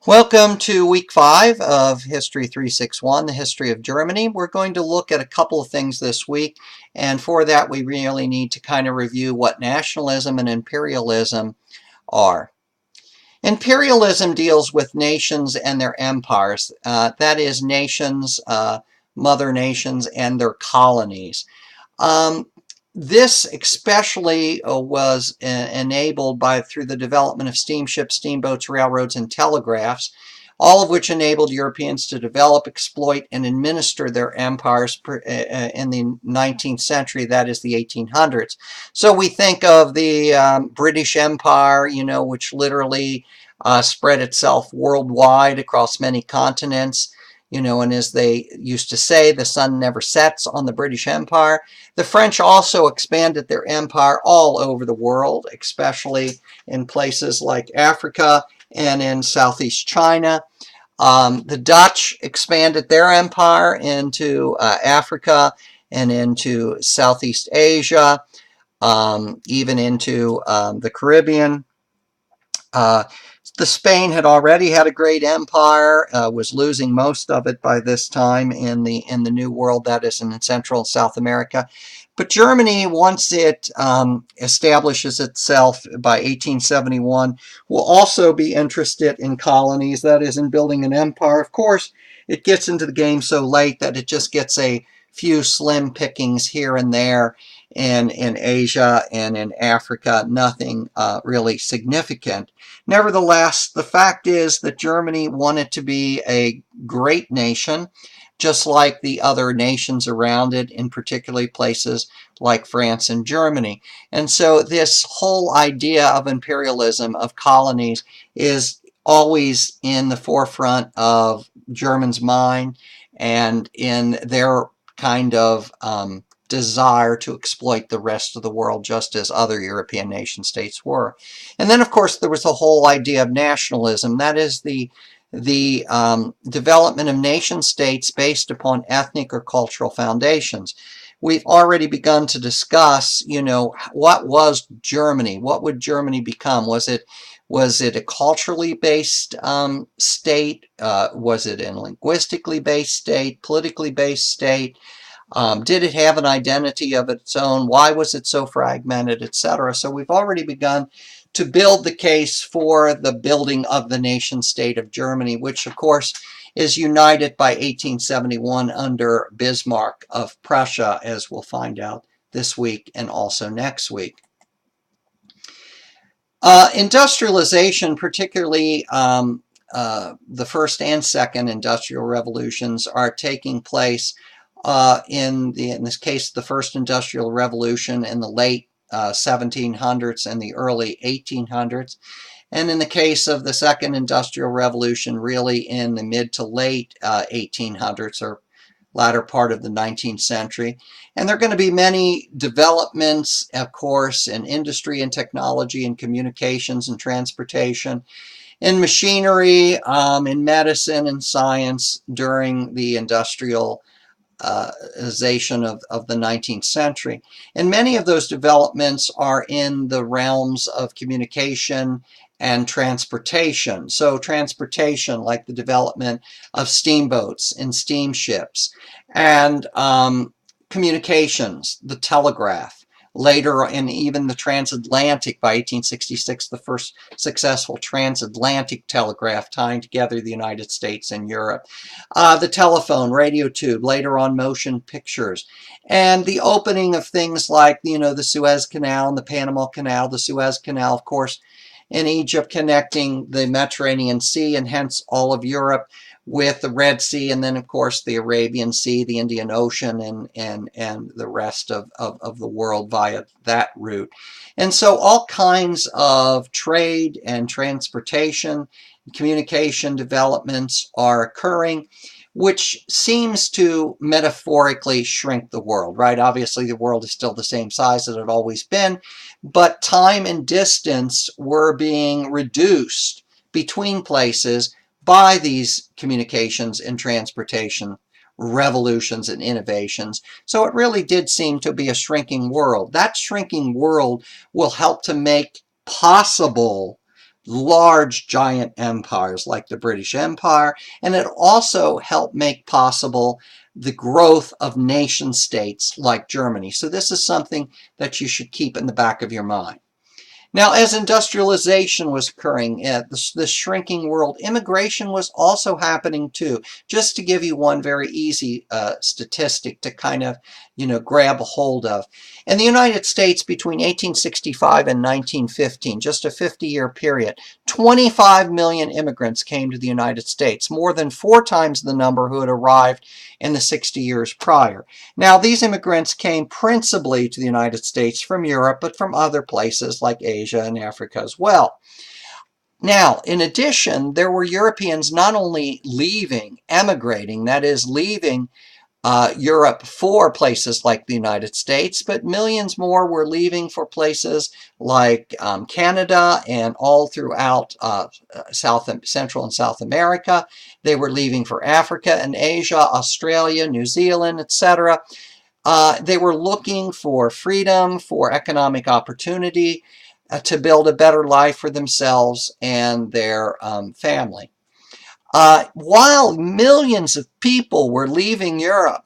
Welcome to week 5 of History 361, the history of Germany. We're going to look at a couple of things this week, and for that we really need to kind of review what nationalism and imperialism are. Imperialism deals with nations and their empires, that is nations, mother nations, and their colonies. Um, this especially was enabled through the development of steamships, steamboats, railroads, and telegraphs, all of which enabled Europeans to develop, exploit, and administer their empires in the 19th century, that is the 1800s. So we think of the British Empire, which literally spread itself worldwide across many continents. And as they used to say, the sun never sets on the British Empire. The French also expanded their empire all over the world, especially in places like Africa and in Southeast China. The Dutch expanded their empire into Africa and into Southeast Asia, even into the Caribbean. The Spain had already had a great empire, was losing most of it by this time in the New World, that is in Central and South America. But Germany, once it establishes itself by 1871, will also be interested in colonies, that is in building an empire. Of course, it gets into the game so late that it just gets a few slim pickings here and there in Asia and in Africa, nothing really significant. Nevertheless, the fact is that Germany wanted to be a great nation, just like the other nations around it, in particularly places like France and Germany. And so this whole idea of imperialism, of colonies, is always in the forefront of Germans' mind and in their kind of desire to exploit the rest of the world, just as other European nation states were. And then, of course, there was the whole idea of nationalism. That is the development of nation states based upon ethnic or cultural foundations. We've already begun to discuss, what was Germany? What would Germany become? Was it a culturally based state? Was it a linguistically based state? Politically based state? Did it have an identity of its own? Why was it so fragmented, etc.? So we've already begun to build the case for the building of the nation state of Germany, which of course is united by 1871 under Bismarck of Prussia, as we'll find out this week and also next week. Industrialization, particularly the first and second industrial revolutions, are taking place in this case, the first industrial revolution in the late 1700s and the early 1800s. And in the case of the second industrial revolution, really in the mid to late 1800s or latter part of the 19th century. And there are going to be many developments, of course, in industry and technology and communications and transportation, in machinery, in medicine and science during the industrialization of the 19th century. And many of those developments are in the realms of communication and transportation. So transportation, like the development of steamboats and steamships, and communications, the telegraph, later, and even the transatlantic, by 1866, the first successful transatlantic telegraph tying together the United States and Europe. The telephone, radio tube, later on motion pictures, and the opening of things like, the Suez Canal and the Panama Canal. The Suez Canal, of course, in Egypt, connecting the Mediterranean Sea and hence all of Europe with the Red Sea, and then, of course, the Arabian Sea, the Indian Ocean, and the rest of the world via that route. And so all kinds of trade and transportation, communication developments are occurring, which seems to metaphorically shrink the world, right? Obviously, the world is still the same size as it had always been, but time and distance were being reduced between places by these communications and transportation revolutions and innovations. So it really did seem to be a shrinking world. That shrinking world will help to make possible large giant empires like the British Empire, and it also helped make possible the growth of nation states like Germany. So this is something that you should keep in the back of your mind. Now, as industrialization was occurring, the shrinking world, immigration was also happening too. Just to give you one very easy statistic to kind of, grab a hold of. In the United States, between 1865 and 1915, just a 50-year period, 25 million immigrants came to the United States, more than 4 times the number who had arrived in the 60 years prior. Now, these immigrants came principally to the United States from Europe, but from other places like Asia and Africa as well. Now, in addition, there were Europeans not only emigrating, that is, leaving Europe for places like the United States, but millions more were leaving for places like Canada and all throughout Central and South America. They were leaving for Africa and Asia, Australia, New Zealand, etc. They were looking for freedom, for economic opportunity, to build a better life for themselves and their family. While millions of people were leaving Europe,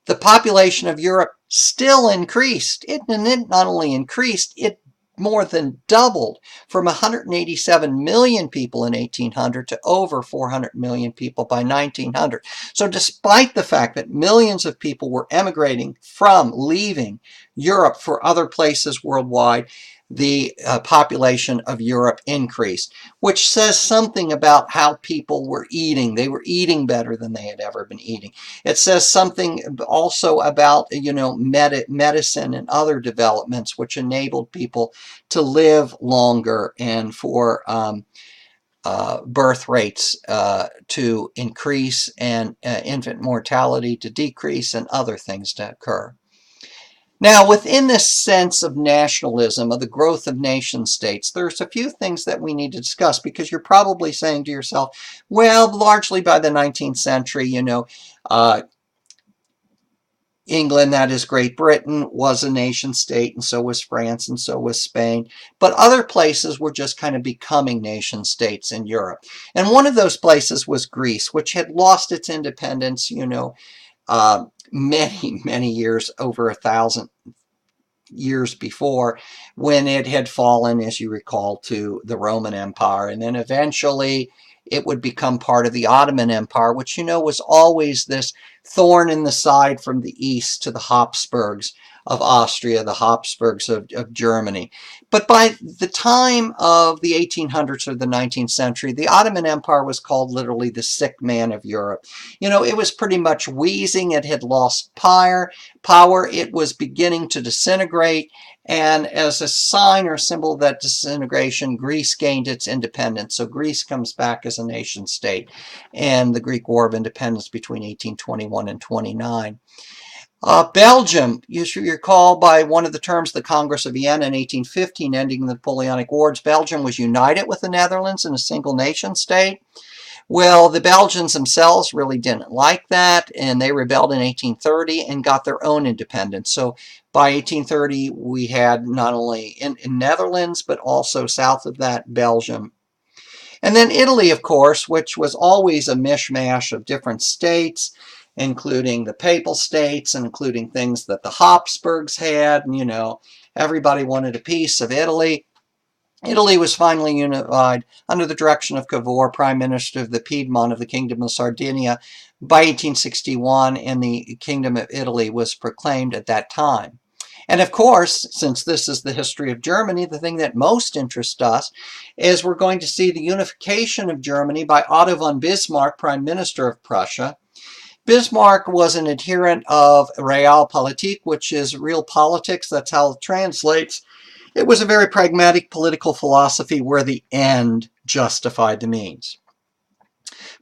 the population of Europe still increased. It not only increased, it more than doubled from 187 million people in 1800 to over 400 million people by 1900. So despite the fact that millions of people were leaving Europe for other places worldwide, the population of Europe increased, which says something about how people were eating. They were eating better than they had ever been eating. It says something also about, medicine and other developments which enabled people to live longer and for birth rates to increase and infant mortality to decrease and other things to occur. Now, within this sense of nationalism, of the growth of nation states, there's a few things that we need to discuss, because you're probably saying to yourself, well, largely by the 19th century, England, that is Great Britain, was a nation state, and so was France, and so was Spain. But other places were just kind of becoming nation states in Europe. And one of those places was Greece, which had lost its independence, many years, over 1,000 years before, when it had fallen, as you recall, to the Roman Empire. And then eventually it would become part of the Ottoman Empire, which, was always this thorn in the side from the east to the Habsburgs of Austria, the Habsburgs of Germany. But by the time of the 1800s or the 19th century, the Ottoman Empire was called literally the sick man of Europe. It was pretty much wheezing. It had lost power. It was beginning to disintegrate. And as a sign or symbol of that disintegration, Greece gained its independence. So Greece comes back as a nation state, and the Greek War of Independence between 1821 and 29. Belgium, you should recall, by one of the terms of the Congress of Vienna in 1815, ending the Napoleonic Wars, Belgium was united with the Netherlands in a single nation state. Well, the Belgians themselves really didn't like that, and they rebelled in 1830 and got their own independence. So by 1830, we had not only in Netherlands, but also south of that, Belgium. And then Italy, of course, which was always a mishmash of different states, including the Papal States and including things that the Habsburgs had. And, everybody wanted a piece of Italy. Italy was finally unified under the direction of Cavour, Prime Minister of the Piedmont of the Kingdom of Sardinia, by 1861, and the Kingdom of Italy was proclaimed at that time. And of course, since this is the history of Germany, the thing that most interests us is we're going to see the unification of Germany by Otto von Bismarck, Prime Minister of Prussia. Bismarck was an adherent of Realpolitik, which is real politics. That's how it translates. It was a very pragmatic political philosophy where the end justified the means.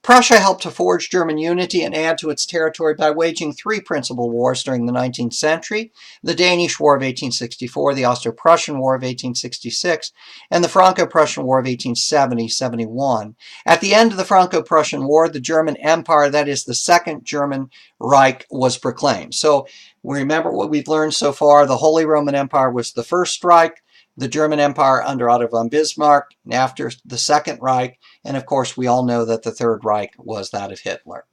Prussia helped to forge German unity and add to its territory by waging 3 principal wars during the 19th century: the Danish War of 1864, the Austro-Prussian War of 1866, and the Franco-Prussian War of 1870-71. At the end of the Franco-Prussian War, the German Empire, that is the Second German Reich, was proclaimed. So we remember what we've learned so far. The Holy Roman Empire was the First Reich. the German Empire under Otto von Bismarck, and after the Second Reich, and of course we all know that the Third Reich was that of Hitler.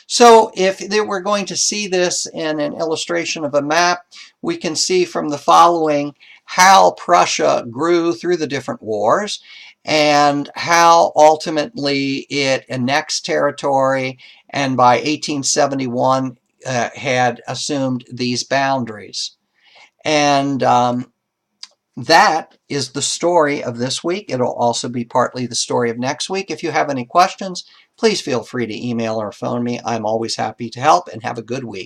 So if we're going to see this in an illustration of a map, we can see from the following how Prussia grew through the different wars and how ultimately it annexed territory, and by 1871 had assumed these boundaries. And that is the story of this week. It'll also be partly the story of next week. If you have any questions, please feel free to email or phone me. I'm always happy to help, and have a good week.